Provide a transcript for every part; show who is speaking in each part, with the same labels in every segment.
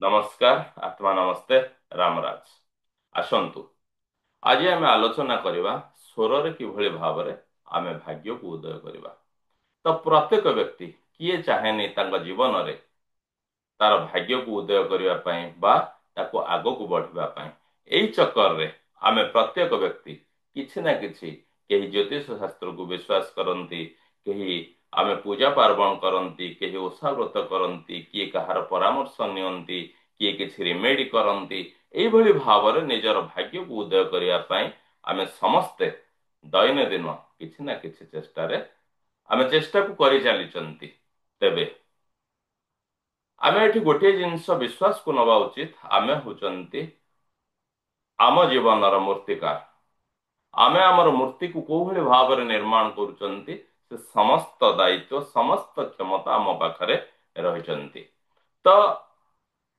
Speaker 1: नमस्कार आत्मा नमस्ते रामराज आसंतु आज आम आलोचना करवा स्वर रे किभଳି भाବରେ आमे भाग्य को उदय करवा। तो प्रत्येक व्यक्ति किए चाहेनी तांका जीवन रे तार भाग्य को उदय करने ताको आग को बढ़ावा एई चक्कर रे आमे प्रत्येक व्यक्ति किछि ना किछि केही ज्योतिष शास्त्र को विश्वास करती केही आमे पूजा पार्वण करती केही ओषा व्रत करती किए कहार परामर्श नियंती किए किछि रेमेडी करती एई भली भावरे निजर भाग्य को उदय करने आमे समस्ते दैनंदिन किछि ना किछि चेष्टा रे आमे चेष्टा को करि चलीचंती। तेबे आमे एठी गोटे जिनिस विश्वास को नवा उचित आमे होचंती आम जीवनर मूर्तिकार। आमे आमर मूर्ति को कोउ भली भाବରେ निर्माण करूचंती से समस्त दायित्व समस्त क्षमता आम पाखरे रहिचंती। तो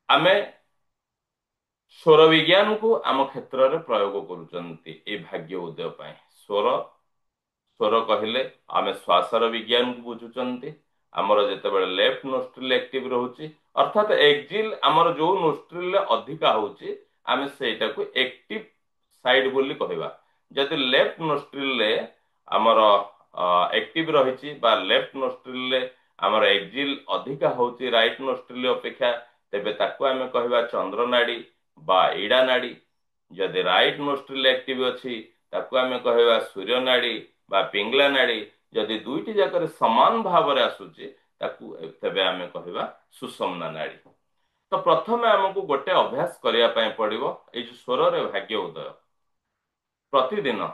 Speaker 1: आमे स्वर विज्ञान को आम क्षेत्र में प्रयोग करूचंती ए भाग्य उदय पाए। स्वर स्वर कहले आमे श्वासर विज्ञान को बुझुचंती। आमर जेतेबेले लेफ्ट नोस्ट्रिल एक्टिव रहउची अर्थात एक्जिल आमर जो नोस्ट्रिल अधिका होउची आमे सेटा को एक्टिव साइड बोली कहबा। जदि लेफ्ट नोस्ट्रिल आमर एक्टिव रहिची बा लेफ्ट नोस्ट्रिल आमर एक्जिल अधिका होउची राइट नोस्ट्रिल अपेक्षा तेबे ताको आमे कहबा चंद्र नाड़ी बा ईड़ा नाड़ी। जदि राइट नोस्ट्रिल एक्टिव अछि ताको आमे कहबा सूर्य नाड़ी बा पिंगला नाड़ी। जदि दुईटी जाकर समान भाव में आसुची ताकू तेबे आमे कहबा सुषुम्ना नाड़ी। तो प्रथमे आमको गोटे अभ्यास करने पड़िबो ए जो स्वर रे भाग्य उदय प्रतिदिन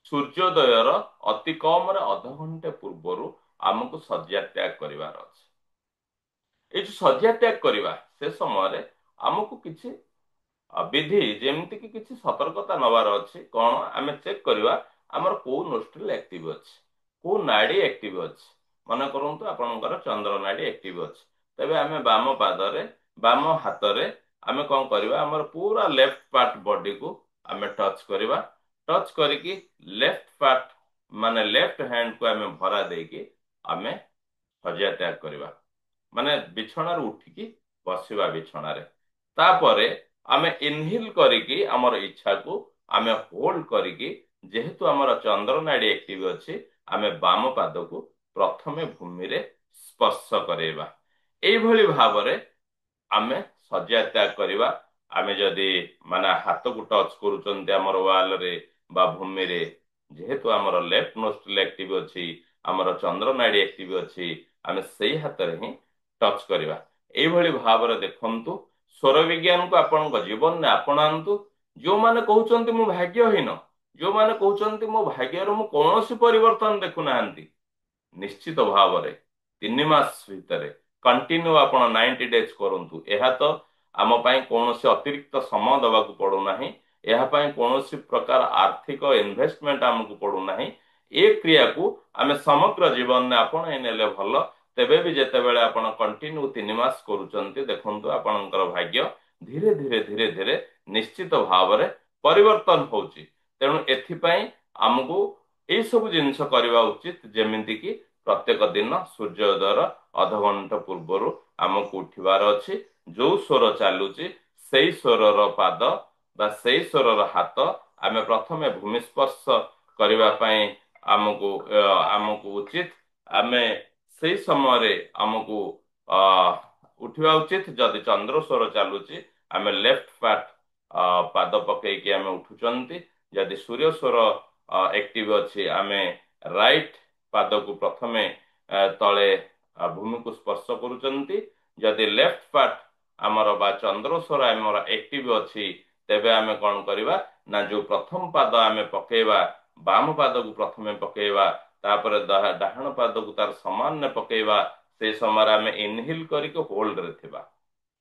Speaker 1: सूर्योदयर अति कम रे आधा घंटे पूर्व आमको शଯ୍ୟା त्याग करिवार अछि। ए जो शଯ୍ୟା त्याग करिवा से समय रे आमको किछि विधि जेमति कि किछि सतर्कता नवार अछि। कोन आमे चेक करिवा आमर को नोस्ट्रिल एक्टिव अछि को नाड़ी एक्टिव अछि। मन करंतु आपनकर चंद्र नाड़ी एक्टिव अछि तबे आमे बाम पादरे बाम हातरे आमे कोन करिवा आमर पूरा लेफ्ट पार्ट बॉडी को आमे टच करिवा। टच करिकी लेफ्ट पार्ट माने लेफ्ट हैंड को आमे भरा देकी आमे शଯ୍ୟା त्याग करिवा। माने बिछणार उठिकी बसिवा बिछणार तापरे आमे इनहेल करिकी आमर इच्छा को आमे होल्ड करिकी जेहेतु आमर चंद्र नाड़ी एक्टिव अछि आमे बाम पाद को प्रथमे भूमि रे स्पर्श करेबा। एई भली भावरे आमे शଯ୍ୟା त्याग करिवा। आमे जदि माने हाथ को टच करूचंती आमर वाल रे बा भूमि रे जेहेतु आमर लेफ्ट नोस्ट्रिल एक्टिव अछि आमर चंद्र नाड़ी एक्टिव अछि आमे सेही हाथ रे ही टच करिवा। एई भली भावरे देखंतु स्वर विज्ञान को आपन जीवन ने अपनांतु। जो माने कहउचंती मु भाग्यहीन जो माने कहउचंती मो भाग्यर मु कोनोसी परिवर्तन देखु नाहंती निश्चित भाव में 3 मास भितर कंटिन्यू आप 90 डेज करंतु। यह तो आम कौन अतिरिक्त समय दबा पड़ूना यह कौन प्रकार आर्थिक इन्वेस्टमेंट आमको पड़ूना। ए क्रिया को आम समग्र जीवन में आपण नेले भल। तेबे भी जेतेबेले आपण कंटिन्यू 3 मास करूचंती देखंतु आपणकर भाग्य धीरे धीरे धीरे धीरे निश्चित भाव में परिवर्तन होउची। तेणु एथिपाई आमको यही सब जिनिस करवा उचित जेमिति कि प्रत्येक दिन सूर्योदयर अध घंटा पूर्व आमको उठिबार अछि। जो स्वर चलुची सेई स्वरर पाद बा सेई स्वरर हाथ आमे प्रथमे भूमि स्पर्श करबा पई आमको आमको उचित। आमे सेई समय रे आमको उठिबा उचित। जदि चंद्र स्वर चलुची आमे लेफ्ट पार्ट पाद पकई कि आमे उठुचंती। जदि सूर्य स्वर एक्टिव अच्छी आमे राइट पाद को प्रथमे तले भूमि को स्पर्श करूचंती। जदि लेफ्ट पार्ट आमर बा चंद्र स्वर आमर एक्टिव अच्छी तेबे आमे कौन करवा ना जो प्रथम पाद आमे पकेवा बाम पाद को प्रथमे पकेवा तापर डाहाण पाद को तार समान ने पकेवा से समय आमे इनहेल करिक होल्ड रे थिबा।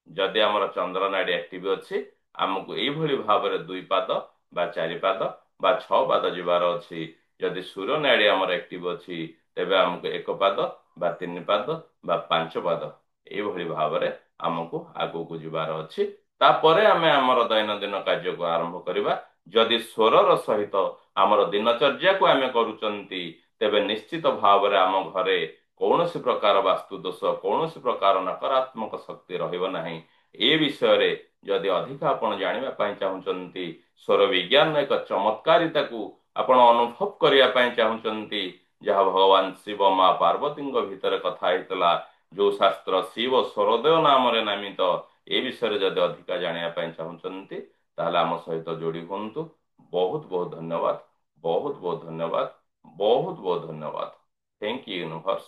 Speaker 1: जदि आमर चंद्र नाड़ी एक्टिव अच्छी आमको एई भली भाबरे 2 पाद बा 4 पाद बा 6 पाद जीवार अच्छी। जदि सूर्य नाड़ी आमर एक्टिव अच्छी तेबे आमको 1 पाद बा 3 पाद बा 5 पाद एई भली भाबरे आमको आगो को जीवार अच्छी। तापरे आमे आमर दैनंदिन कार्य को आरंभ करिबा। जदि स्वरर सहित आमर दिनचर्या को आमे करूचंती तेबे निश्चित भावरे आम घरे कौन प्रकार वास्तु दोष कौन प्रकार नकारात्मक शक्ति रहिब नाही। ए विषय जदि अधिक आपण जानापी चाहूँगी स्वर विज्ञान एक चमत्कारिता को आपण अनुभव करने चाहूँगी जहाँ भगवान शिव माँ पार्वती भितर कथा होता जो शास्त्र शिव स्वरदेव नाम नामित ए विषय जदि अधिक जानापी चाहूँगी ताहले आम सहित जोड़ी हूँ। बहुत बहुत धन्यवाद, बहुत बहुत धन्यवाद, बहुत बहुत धन्यवाद। Thank you universe,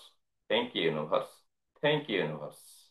Speaker 1: thank you universe, thank you universe.